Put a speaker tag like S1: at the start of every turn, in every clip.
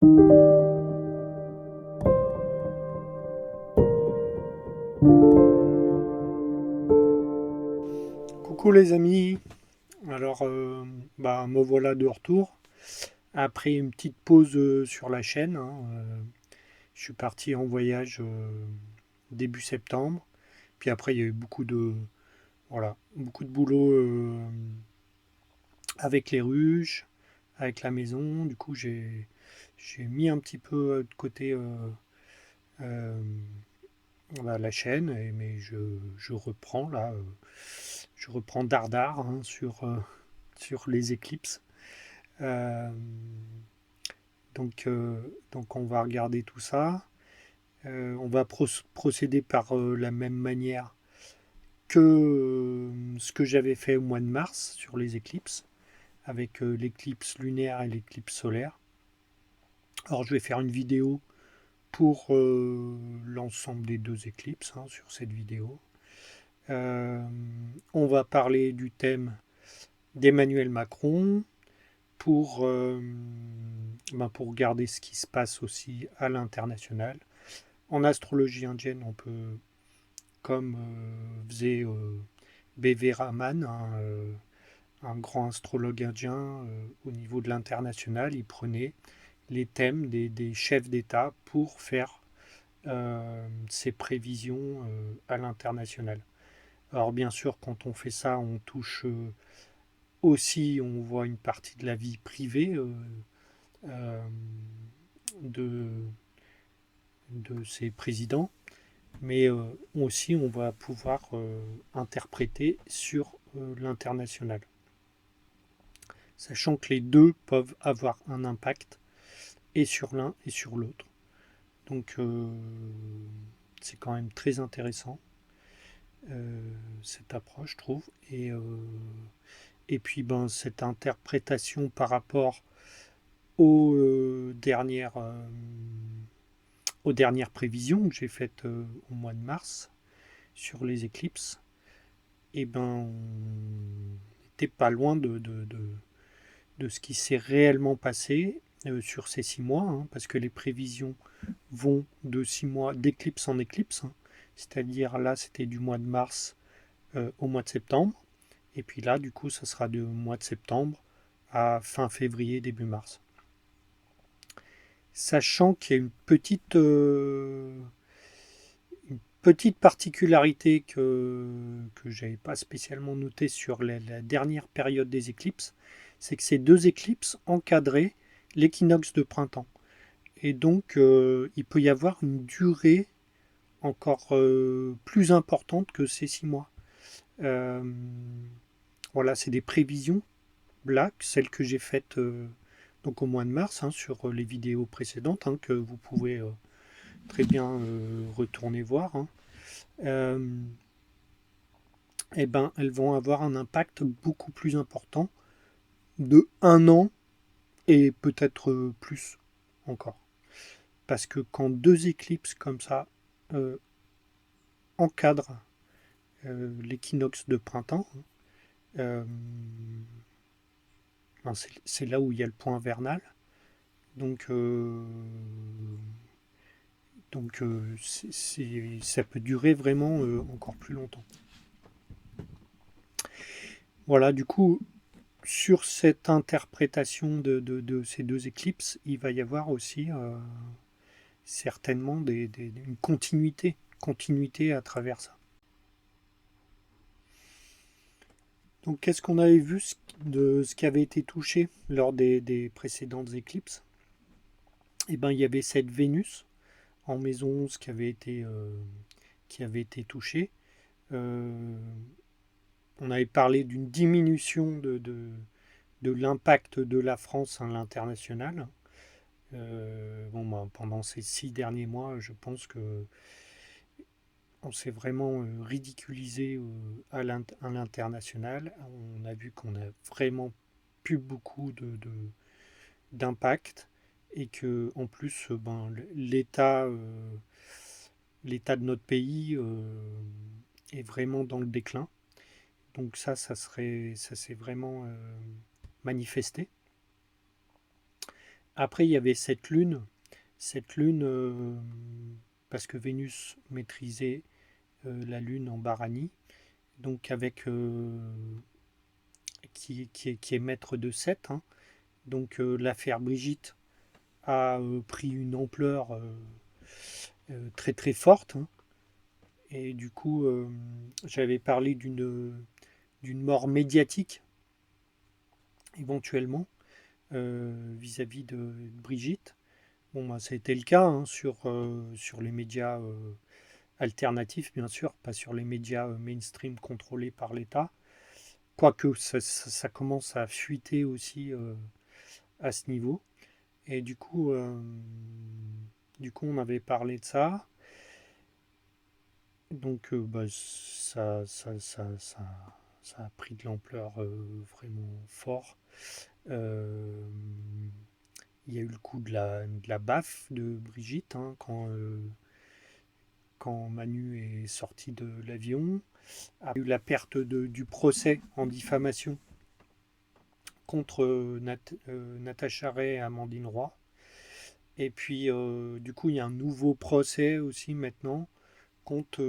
S1: Coucou les amis, alors me voilà de retour après une petite pause sur la chaîne, hein. Je suis parti en voyage début septembre, puis après il y a eu beaucoup de boulot avec les ruches, avec la maison. Du coup j'ai mis un petit peu de côté euh, la chaîne, mais je reprends là, je reprends dardard hein, sur les éclipses. Euh, donc on va regarder tout ça. On va procéder par la même manière que ce que j'avais fait au mois de mars sur les éclipses, avec l'éclipse lunaire et l'éclipse solaire. Alors je vais faire une vidéo pour l'ensemble des deux éclipses hein, sur cette vidéo. Euh, on va parler du thème d'Emmanuel Macron pour regarder ce qui se passe aussi à l'international. En astrologie indienne, on peut, comme faisait B.V. Raman, un grand astrologue indien, au niveau de l'international, il prenait les thèmes des chefs d'État pour faire ses prévisions à l'international. Alors bien sûr, quand on fait ça, on touche aussi, on voit une partie de la vie privée euh, de, de ces présidents, mais aussi on va pouvoir interpréter sur l'international, sachant que les deux peuvent avoir un impact et sur l'un et sur l'autre. Donc c'est quand même très intéressant cette approche, je trouve. Et puis cette interprétation par rapport aux, aux dernières prévisions que j'ai faites au mois de mars sur les éclipses, et on n'était pas loin de ce qui s'est réellement passé sur ces 6 mois, hein, parce que les prévisions vont de 6 mois d'éclipse en éclipse, hein. C'est-à-dire là c'était du mois de mars au mois de septembre, et puis là du coup ça sera du mois de septembre à fin février, début mars. Sachant qu'il y a une petite particularité que je n'avais pas spécialement notée sur la dernière période des éclipses, c'est que ces deux éclipses encadraient l'équinoxe de printemps. Et donc, il peut y avoir une durée encore plus importante que ces 6 mois. Euh, voilà, c'est des prévisions, là, celles que j'ai faites donc au mois de mars, hein, sur les vidéos précédentes, hein, que vous pouvez très bien retourner voir, hein. Euh, elles vont avoir un impact beaucoup plus important de 1 an et peut-être plus encore. Parce que quand deux éclipses comme ça euh, encadrent l'équinoxe de printemps, euh, c'est là où il y a le point vernal. Donc, ça peut durer vraiment encore plus longtemps. Voilà, du coup, sur cette interprétation de ces deux éclipses, il va y avoir aussi certainement une continuité à travers ça. Donc, qu'est-ce qu'on avait vu de ce qui avait été touché lors des précédentes éclipses? Eh bien, il y avait cette Vénus en maison 11 qui avait été touchée. Euh, on avait parlé d'une diminution de l'impact de la France à l'international. Pendant ces 6 derniers mois, je pense que on s'est vraiment ridiculisé à l'international. On a vu qu'on a vraiment plus beaucoup d'impact et que en plus, l'état de notre pays est vraiment dans le déclin. Donc ça s'est vraiment manifesté. Après, il y avait cette lune parce que Vénus maîtrisait la lune en Barani, donc avec qui est maître de 7, hein. Donc l'affaire Brigitte a pris une ampleur très très forte, hein. Et du coup, j'avais parlé d'une mort médiatique éventuellement vis-à-vis de Brigitte. Bon, bah, ça a été le cas, hein, sur les médias alternatifs, bien sûr, pas sur les médias mainstream contrôlés par l'État. Quoique ça commence à fuiter aussi à ce niveau. Et du coup, on avait parlé de ça. Donc, bah, ça a pris de l'ampleur vraiment fort. Euh, il y a eu le coup de la baffe de Brigitte, hein, quand Manu est sorti de l'avion. Il y a eu la perte du procès en diffamation contre Natacha Ray et Amandine Roy. Et puis, du coup, il y a un nouveau procès aussi maintenant contre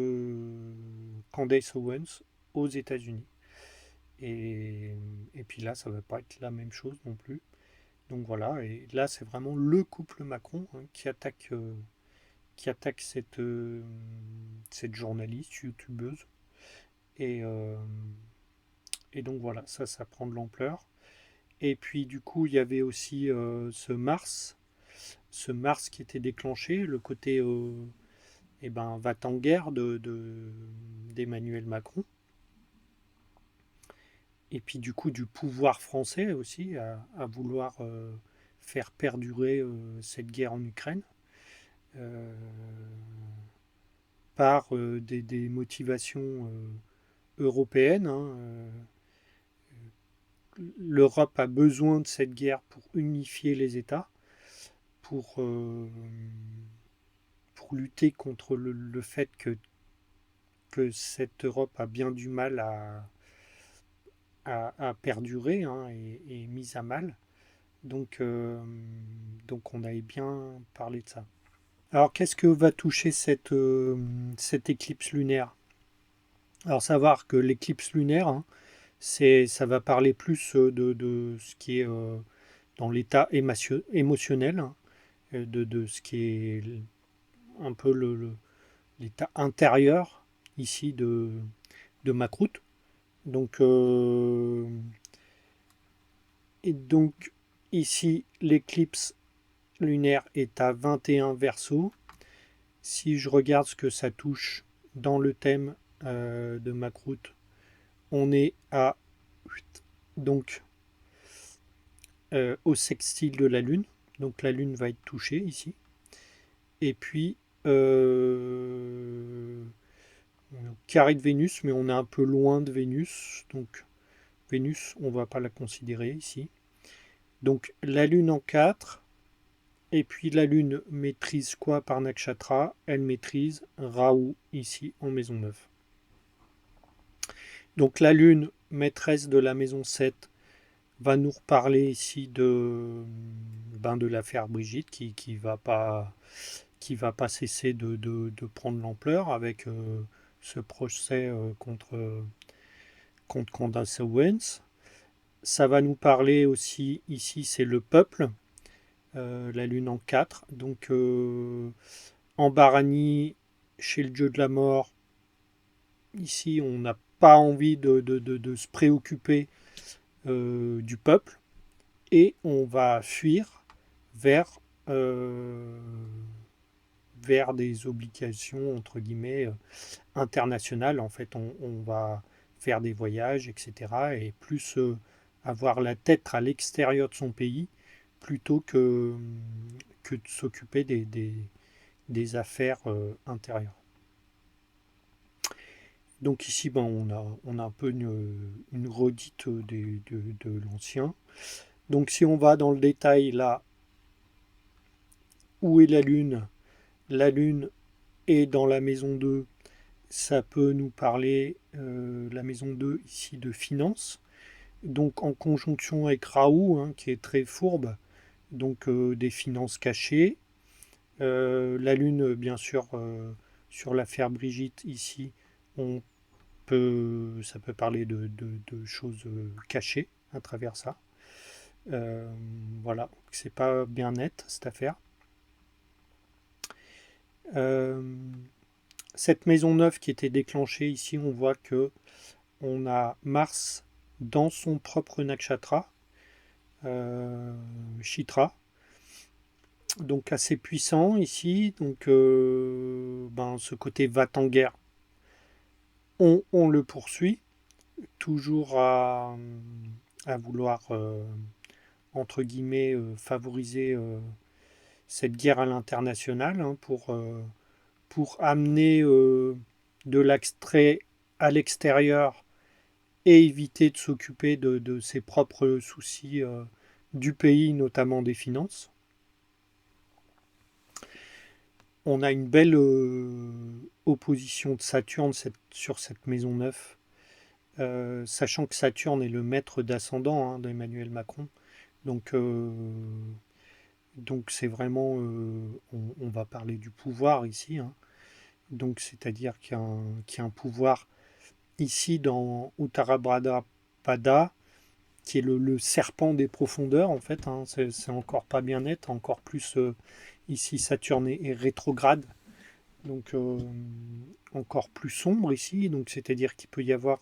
S1: Candace Owens aux États-Unis. Et, et puis là, ça ne va pas être la même chose non plus. Donc voilà, et là, c'est vraiment le couple Macron, hein, qui attaque cette journaliste, youtubeuse. Et, euh, et donc voilà, ça prend de l'ampleur. Et puis du coup, il y avait aussi ce Mars qui était déclenché, le côté va-t-en-guerre d'Emmanuel Macron. Et puis du coup, du pouvoir français aussi à vouloir faire perdurer cette guerre en Ukraine euh, par des motivations européennes, hein. L'Europe a besoin de cette guerre pour unifier les États, pour, euh, pour lutter contre le fait que cette Europe a bien du mal à perdurer, hein, et mise à mal. Donc on avait bien parlé de ça. Alors qu'est-ce que va toucher cette éclipse lunaire? Alors savoir que l'éclipse lunaire, hein, ça va parler plus de ce qui est dans l'état émotionnel, hein, de ce qui est un peu l'état intérieur ici de ma croûte. Donc, et donc ici, l'éclipse lunaire est à 21 Verseau. Si je regarde ce que ça touche dans le thème de ma croûte, on est à donc au sextile de la Lune. Donc la Lune va être touchée ici. Et puis on est au carré de Vénus, mais on est un peu loin de Vénus. Donc Vénus, on ne va pas la considérer ici. Donc la Lune en 4. Et puis la Lune maîtrise quoi par nakshatra? Elle maîtrise Rahu ici en maison 9. Donc la Lune, maîtresse de la maison 7, va nous reparler ici de l'affaire Brigitte qui va pas cesser de prendre l'ampleur avec ce procès contre Candace Owens. Ça va nous parler aussi, ici c'est le peuple, la lune en 4. Donc en Barani, chez le dieu de la mort, ici on n'a pas envie de se préoccuper du peuple et on va fuir vers, euh, vers des obligations entre guillemets internationales. En fait, on va faire des voyages, etc. Et plus avoir la tête à l'extérieur de son pays plutôt que de s'occuper des affaires intérieures. Donc ici, ben, on a un peu une redite de l'ancien. Donc si on va dans le détail là, où est la Lune? La Lune est dans la maison 2. Ça peut nous parler, la maison 2 ici, de finance. Donc en conjonction avec Raoult, hein, qui est très fourbe. donc des finances cachées. La Lune, bien sûr, sur l'affaire Brigitte, ici, on ça peut parler de choses cachées à travers ça. Euh, voilà, c'est pas bien net cette affaire. Euh, cette maison neuve qui était déclenchée ici, on voit que on a Mars dans son propre nakshatra, Chitra, donc assez puissant ici. Donc, ben, ce côté va en guerre, on le poursuit, toujours à vouloir, entre guillemets, favoriser cette guerre à l'international, hein, pour amener de l'extrait à l'extérieur et éviter de s'occuper de ses propres soucis du pays, notamment des finances. On a une belle opposition de Saturne sur cette maison neuve, sachant que Saturne est le maître d'ascendant, hein, d'Emmanuel Macron. Donc, donc c'est vraiment, on va parler du pouvoir ici, hein. Donc c'est-à-dire qu'il y a un pouvoir ici dans Uttarabhadra Pada, qui est le serpent des profondeurs en fait, hein. C'est encore pas bien net, encore plus ici Saturne est rétrograde, donc encore plus sombre ici, donc c'est-à-dire qu'il peut y avoir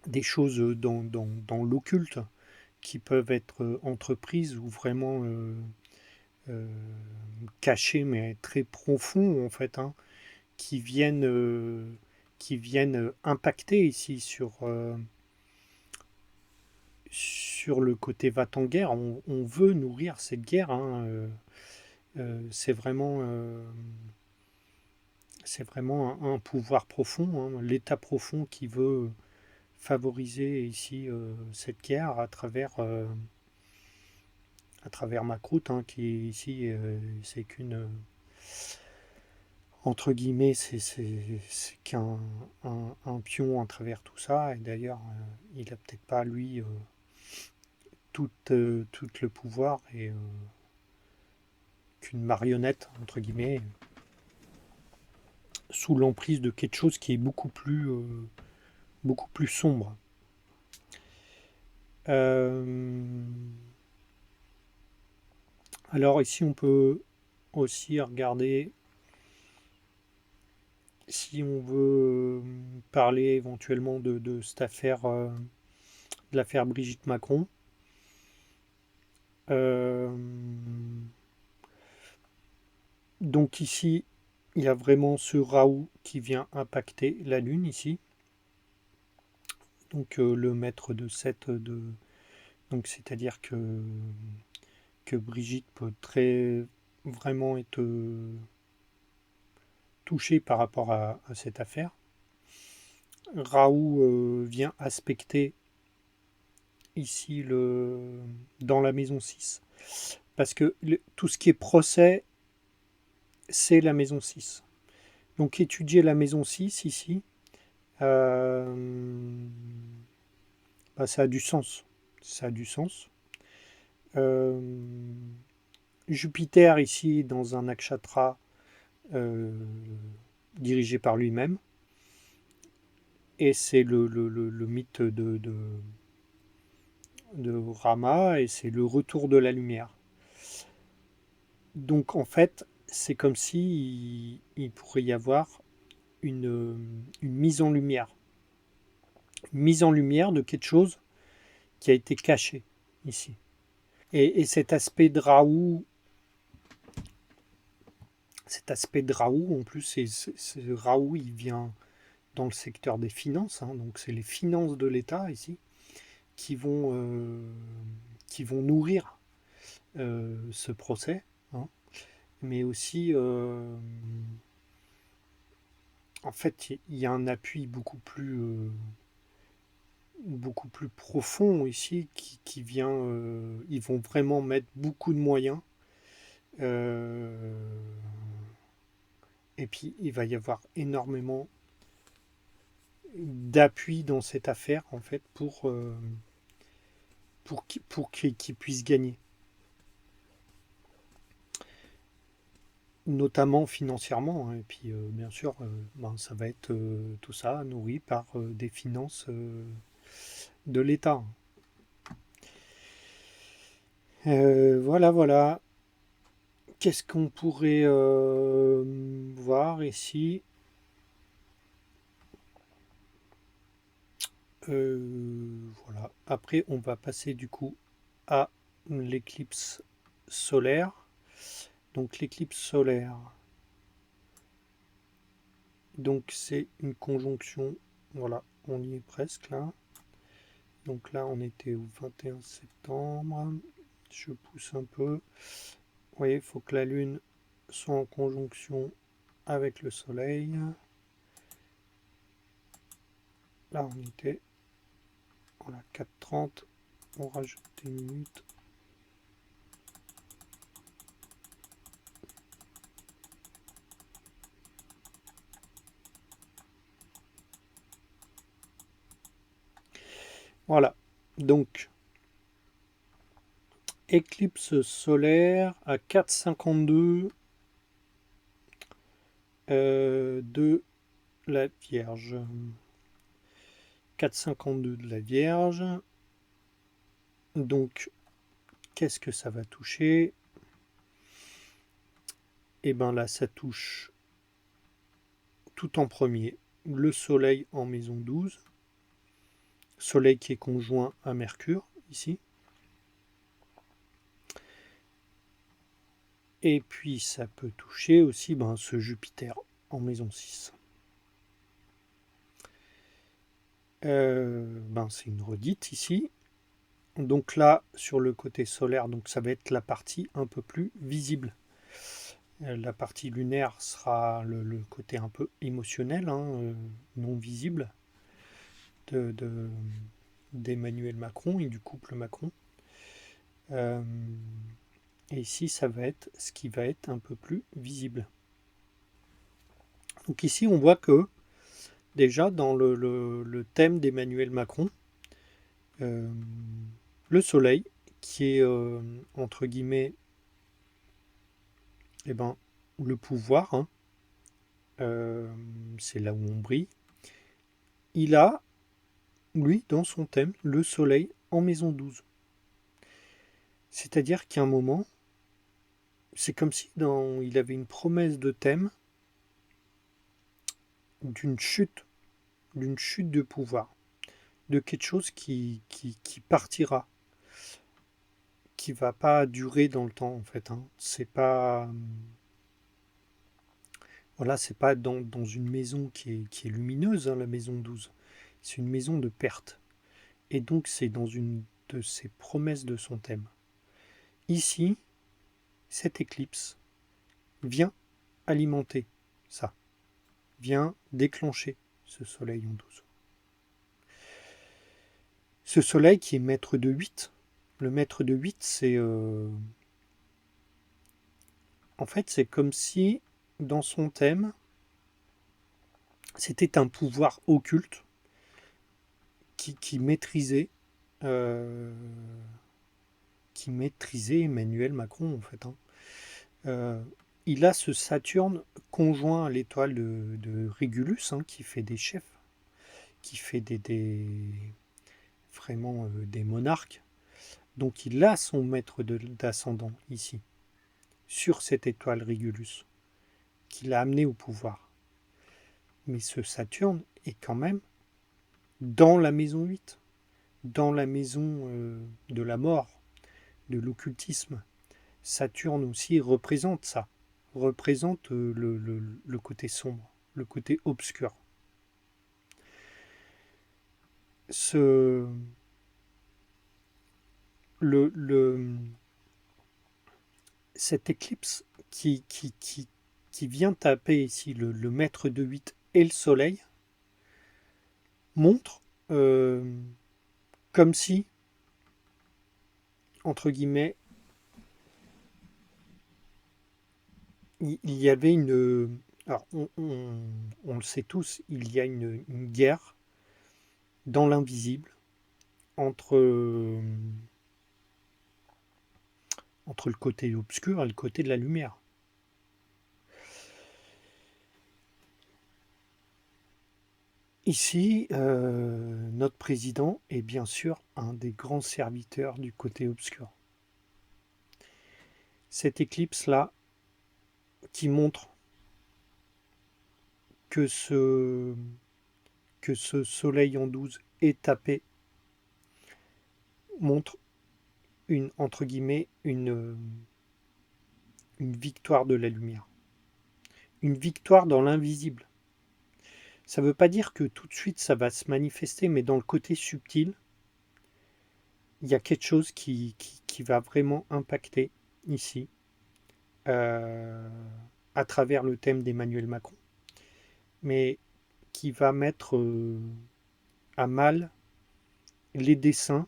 S1: des choses dans l'occulte qui peuvent être entreprises ou vraiment euh, cachées mais très profonds en fait, hein, qui viennent impacter ici sur le côté va-t-en-guerre. On veut nourrir cette guerre, hein, c'est vraiment un pouvoir profond, hein, l'État profond qui veut favoriser ici cette guerre à travers ma croûte, hein, qui ici c'est qu'une entre guillemets c'est qu'un un pion à travers tout ça, et d'ailleurs il a peut-être pas lui tout le pouvoir, et qu'une marionnette entre guillemets sous l'emprise de quelque chose qui est beaucoup plus sombre. Euh, alors ici on peut aussi regarder si on veut parler éventuellement de cette affaire, de l'affaire Brigitte Macron. Euh, donc ici, il y a vraiment ce Raoult qui vient impacter la Lune ici. Donc le maître de donc c'est-à-dire que Brigitte peut très vraiment être touchée par rapport à cette affaire. Raoult vient aspecter ici dans la maison 6. Parce que tout ce qui est procès, c'est la maison 6. Donc étudier la maison 6 ici, euh, bah, ça a du sens. Ça a du sens. Euh, Jupiter ici dans un nakshatra euh, dirigé par lui-même. Et c'est le mythe de Rama, et c'est le retour de la lumière. Donc en fait, c'est comme si il pourrait y avoir une mise en lumière. Une mise en lumière de quelque chose qui a été caché ici. Et cet aspect de Raoult, en plus, Raoult, il vient dans le secteur des finances, hein, donc c'est les finances de l'État ici qui vont, euh, qui vont nourrir ce procès, hein. Mais aussi, en fait, il y a un appui beaucoup plus profond ici qui vient. Ils vont vraiment mettre beaucoup de moyens. euh, et puis, il va y avoir énormément d'appui dans cette affaire, en fait, pour qu'ils puissent gagner, notamment financièrement, hein. Et puis, bien sûr, ben, ça va être tout ça nourri par des finances de l'État. Voilà, voilà. Qu'est-ce qu'on pourrait voir ici? Voilà. Après, on va passer du coup à l'éclipse solaire. Donc l'éclipse solaire, donc c'est une conjonction. Voilà, on y est presque là. Donc là, on était au 21 septembre. Je pousse un peu. Vous voyez, il faut que la Lune soit en conjonction avec le Soleil. Là, on était, voilà, 4h30. On rajoute des minutes. Voilà. Donc, éclipse solaire à 4h52 de la Vierge. 4h52 de la Vierge. Donc, qu'est-ce que ça va toucher? Et bien là, ça touche tout en premier le Soleil en maison 12. Soleil qui est conjoint à Mercure, ici. Et puis, ça peut toucher aussi ce Jupiter en maison 6. C'est une redite ici. Donc là, sur le côté solaire, donc ça va être la partie un peu plus visible. La partie lunaire sera le côté un peu émotionnel, hein, non visible d'Emmanuel Macron et du couple Macron. Et ici, ça va être ce qui va être un peu plus visible. Donc ici, on voit que déjà dans le thème d'Emmanuel Macron, le soleil, qui est entre guillemets le pouvoir, hein, c'est là où on brille, il a, lui, dans son thème, le soleil en maison 12. C'est-à-dire qu'à un moment, c'est comme si il avait une promesse de thème d'une chute de pouvoir, de quelque chose qui partira, qui va pas durer dans le temps en fait, hein. C'est pas, voilà, c'est pas dans une maison qui est lumineuse, hein, la maison 12. C'est une maison de perte. Et donc c'est dans une de ses promesses de son thème. Ici, cette éclipse vient alimenter ça, vient déclencher ce soleil en 12. Ce soleil qui est maître de 8. Le maître de 8, c'est en fait, c'est comme si dans son thème, c'était un pouvoir occulte qui maîtrisait euh, Emmanuel Macron en fait, hein. Euh, il a ce Saturne conjoint à l'étoile de Régulus, hein, qui fait des chefs, qui fait vraiment des monarques. Donc il a son maître d'ascendant ici, sur cette étoile Régulus, qui l'a amené au pouvoir. Mais ce Saturne est quand même dans la maison 8, dans la maison de la mort, de l'occultisme. Saturne aussi représente ça, représente le côté sombre, le côté obscur. Ce, le, cette éclipse qui vient taper ici le maître de 8 et le soleil montre comme si, entre guillemets, il y avait une... Alors, on le sait tous, il y a une guerre dans l'invisible entre entre le côté obscur et le côté de la lumière. Ici, notre président est bien sûr un des grands serviteurs du côté obscur. Cette éclipse-là, qui montre que ce soleil en 12 est tapé, montre entre guillemets une victoire de la lumière, une victoire dans l'invisible. Ça ne veut pas dire que tout de suite ça va se manifester, mais dans le côté subtil, il y a quelque chose qui va vraiment impacter ici, euh, à travers le thème d'Emmanuel Macron, mais qui va mettre à mal les dessins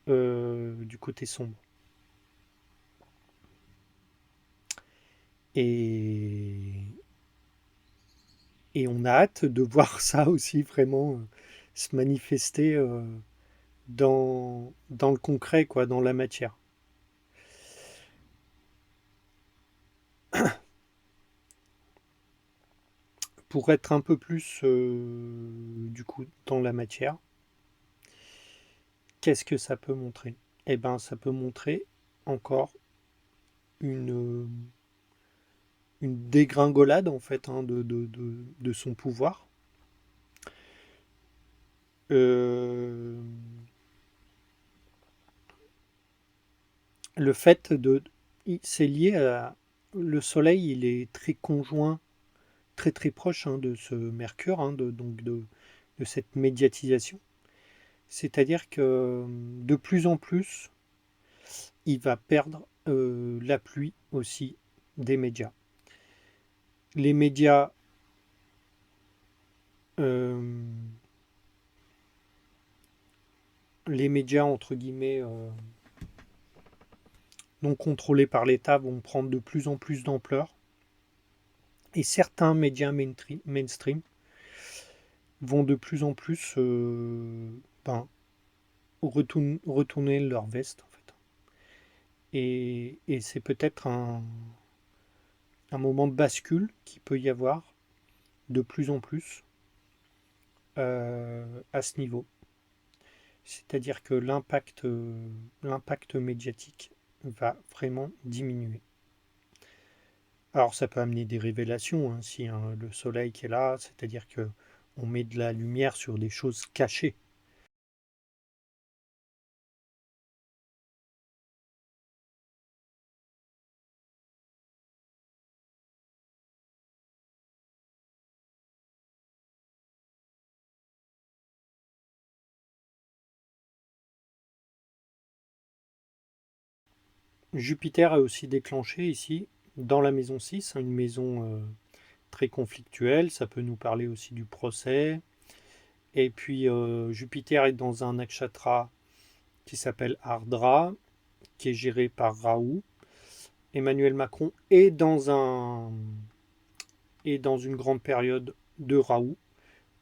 S1: du côté sombre. Et, et on a hâte de voir ça aussi vraiment se manifester dans le concret, quoi, dans la matière. Pour être un peu plus du coup dans la matière, qu'est-ce que ça peut montrer? Eh ben, ça peut montrer encore une, une dégringolade en fait hein, de son pouvoir. Euh, le fait de, c'est lié à le Soleil, il est très conjoint, très très proche hein, de ce Mercure, hein, donc de cette médiatisation. C'est-à-dire que de plus en plus, il va perdre l'appui aussi des médias. Les médias euh, les médias entre guillemets non contrôlés par l'État vont prendre de plus en plus d'ampleur et certains médias mainstream vont de plus en plus ben, retourner leur veste en fait. Et c'est peut-être un moment de bascule qui peut y avoir de plus en plus à ce niveau. C'est-à-dire que l'impact médiatique va vraiment diminuer. Alors ça peut amener des révélations, hein, si hein, le soleil qui est là, c'est-à-dire que on met de la lumière sur des choses cachées. Jupiter est aussi déclenché ici, dans la maison 6, une maison très conflictuelle, ça peut nous parler aussi du procès. Et puis Jupiter est dans un nakshatra qui s'appelle Ardra, qui est géré par Rahu. Emmanuel Macron est dans une grande période de Rahu.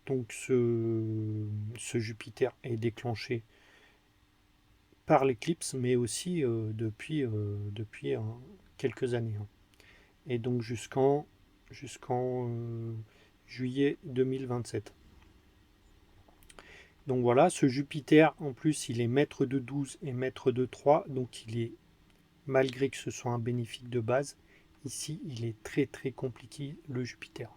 S1: Donc ce Jupiter est déclenché par l'éclipse, mais aussi depuis quelques années, hein. Et donc jusqu'en juillet 2027. Donc voilà, ce Jupiter, en plus, il est maître de 12 et maître de 3, donc il est, malgré que ce soit un bénéfique de base, ici, il est très très compliqué, le Jupiter.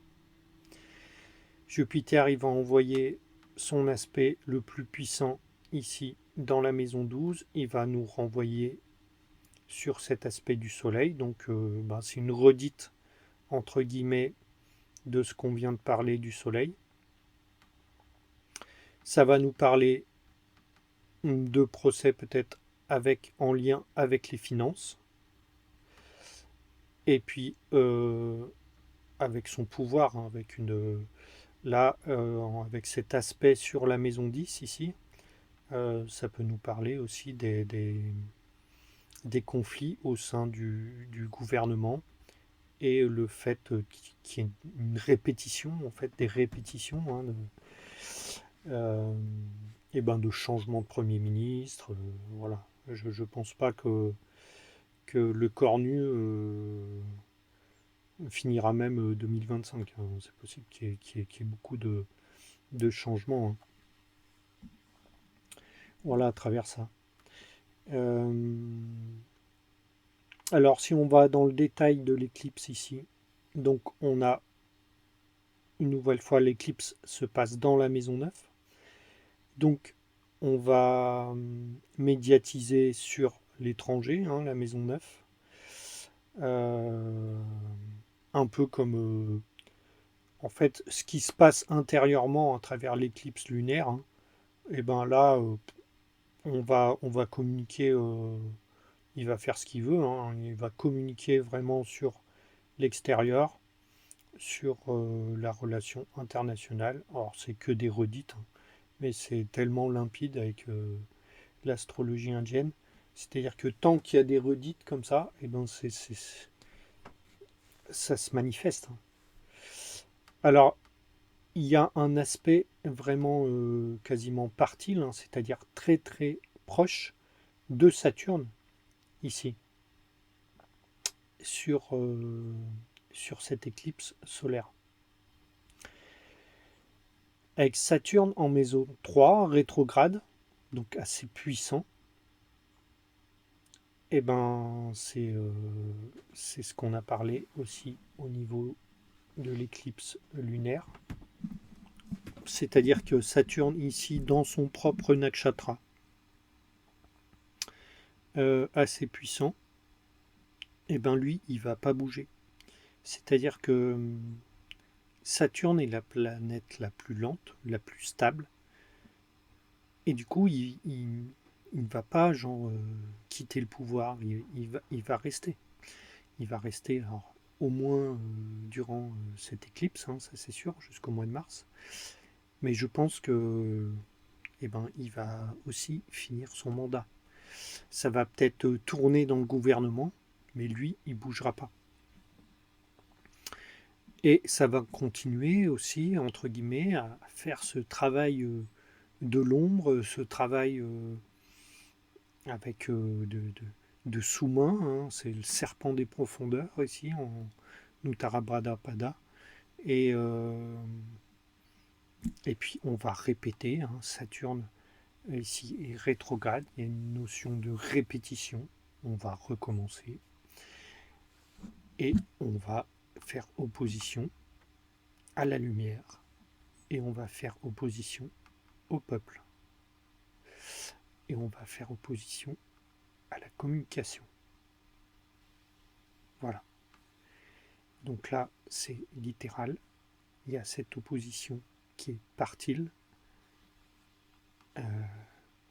S1: Jupiter, il va envoyer son aspect le plus puissant ici, dans la maison 12. Il va nous renvoyer sur cet aspect du Soleil, donc c'est une redite, entre guillemets, de ce qu'on vient de parler du Soleil. Ça va nous parler de procès peut-être en lien avec les finances. Et puis avec son pouvoir, hein, là, avec cet aspect sur la maison 10 ici, ça peut nous parler aussi des conflits au sein du gouvernement et le fait qu'il y ait une répétition, en fait, des répétitions hein, euh, et ben de changement de Premier ministre. Voilà. Je ne pense pas que le cornu finira même 2025, hein. C'est possible qu'il y ait beaucoup de changements, hein. Voilà, à travers ça. Euh, alors, si on va dans le détail de l'éclipse ici, donc on a une nouvelle fois l'éclipse se passe dans la maison 9. Donc, on va médiatiser sur l'étranger, hein, la maison 9. Euh, un peu comme en fait ce qui se passe intérieurement à travers l'éclipse lunaire, hein. Et ben là, on va communiquer. Il va faire ce qu'il veut, hein. Il va communiquer vraiment sur l'extérieur, sur la relation internationale. Alors c'est que des redites, hein, mais c'est tellement limpide avec l'astrologie indienne. C'est-à-dire que tant qu'il y a des redites comme ça, et ben ça se manifeste, hein. Alors, il y a un aspect vraiment quasiment partile, hein, c'est-à-dire très très proche de Saturne, ici, sur, sur cette éclipse solaire. Avec Saturne en maison 3, rétrograde, donc assez puissant, et ben c'est ce qu'on a parlé aussi au niveau de l'éclipse lunaire. C'est-à-dire que Saturne ici dans son propre nakshatra, assez puissant, et ben lui il va pas bouger. C'est-à-dire que Saturne est la planète la plus lente, la plus stable, et du coup il ne va pas genre quitter le pouvoir, il va rester. Il va rester alors, au moins durant cette éclipse, hein, ça c'est sûr, jusqu'au mois de mars. Mais je pense que eh ben, il va aussi finir son mandat. Ça va peut-être tourner dans le gouvernement, mais lui, il ne bougera pas. Et ça va continuer aussi, entre guillemets, à faire ce travail de l'ombre, ce travail avec de sous-main, hein. C'est le serpent des profondeurs ici, en Uttara Pada. Et, euh, et puis on va répéter, hein, Saturne ici est rétrograde, il y a une notion de répétition, on va recommencer et on va faire opposition à la lumière et on va faire opposition au peuple et on va faire opposition à la communication. Voilà. Donc là, c'est littéral. Il y a cette opposition qui est partile. Euh,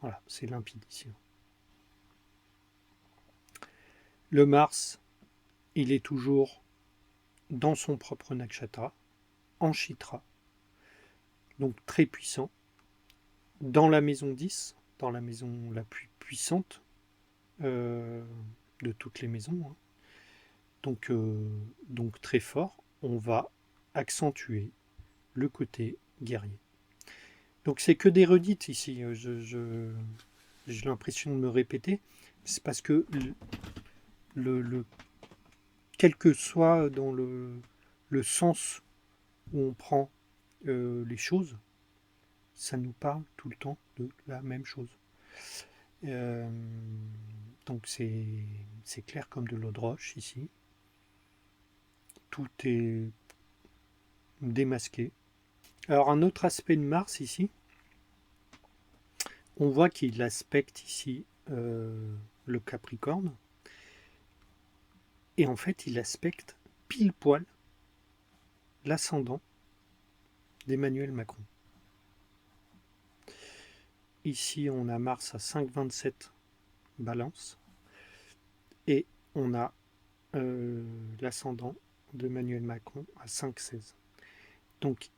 S1: voilà, c'est limpide ici. Le Mars, il est toujours dans son propre nakshatra, en Chitra, donc très puissant, dans la maison 10, dans la maison la plus puissante de toutes les maisons, hein. Donc très fort, on va accentuer le côté guerrier. Donc c'est que des redites ici, j'ai l'impression de me répéter, c'est parce que quel que soit dans le sens où on prend les choses, ça nous parle tout le temps de la même chose. Euh, donc c'est clair comme de l'eau de roche ici. Tout est démasqué. Alors un autre aspect de Mars ici, on voit qu'il aspecte ici le Capricorne. Et en fait, il aspecte pile poil l'ascendant d'Emmanuel Macron. Ici, on a Mars à 5,27 Balance et on a l'ascendant d'Emmanuel Macron à 5,16. Donc,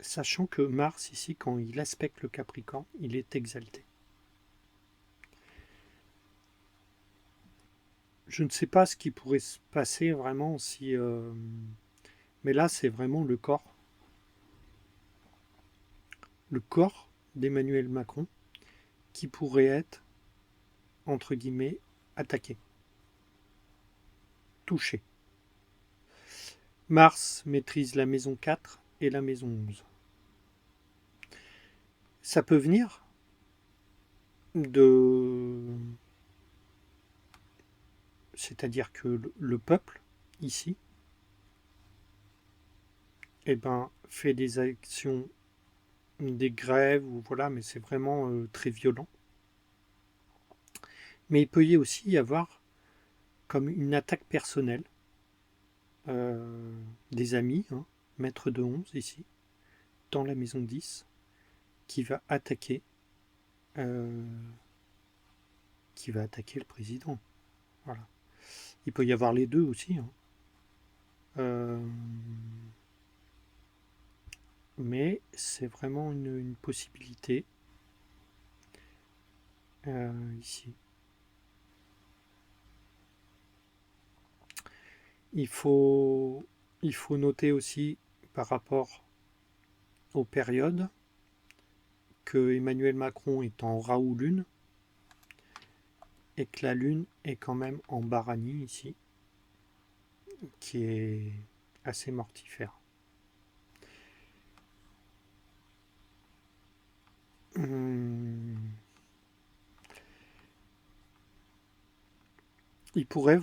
S1: sachant que Mars, ici, quand il aspecte le Capricorne, il est exalté. Je ne sais pas ce qui pourrait se passer vraiment si... mais là, c'est vraiment le corps. Le corps d'Emmanuel Macron qui pourrait être, entre guillemets, attaqué. touché. Mars maîtrise la maison 4 et la maison 11. Ça peut venir de... C'est-à-dire que le peuple, ici, eh ben, fait des actions, des grèves, ou voilà, mais c'est vraiment très violent. Mais il peut y aussi y avoir comme une attaque personnelle, des amis, hein, maître de 11 ici, dans la maison 10, qui va attaquer, euh, le président. Voilà. Il peut y avoir les deux aussi, hein. Euh, mais c'est vraiment une possibilité ici. Il faut, il faut noter aussi par rapport aux périodes que Emmanuel Macron est en Raoult Lune et que la Lune est quand même en Barani ici, qui est assez mortifère. Il pourrait,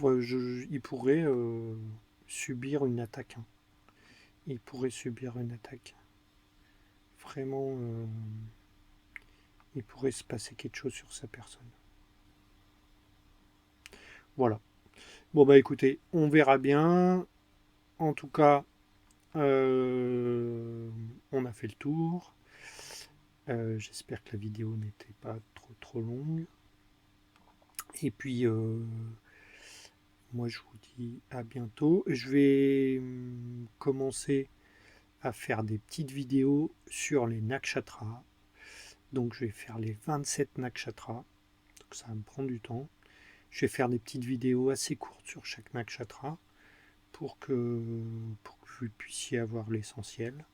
S1: subir une attaque, hein. Il pourrait subir une attaque. Vraiment, il pourrait se passer quelque chose sur sa personne. Voilà. Bon bah écoutez, on verra bien. En tout cas, on a fait le tour. J'espère que la vidéo n'était pas trop longue. Et puis, moi je vous dis à bientôt. Je vais commencer à faire des petites vidéos sur les nakshatras. Donc je vais faire les 27 nakshatras. Donc ça va me prendre du temps. Je vais faire des petites vidéos assez courtes sur chaque nakshatra pour que vous puissiez avoir l'essentiel.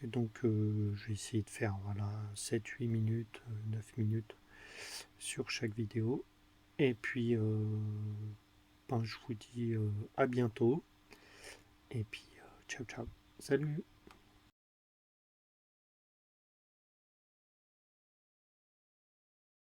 S1: Et donc je vais essayer de faire voilà, 7-8 minutes, 9 minutes sur chaque vidéo. Et puis ben, je vous dis à bientôt. Et puis ciao ciao. Salut.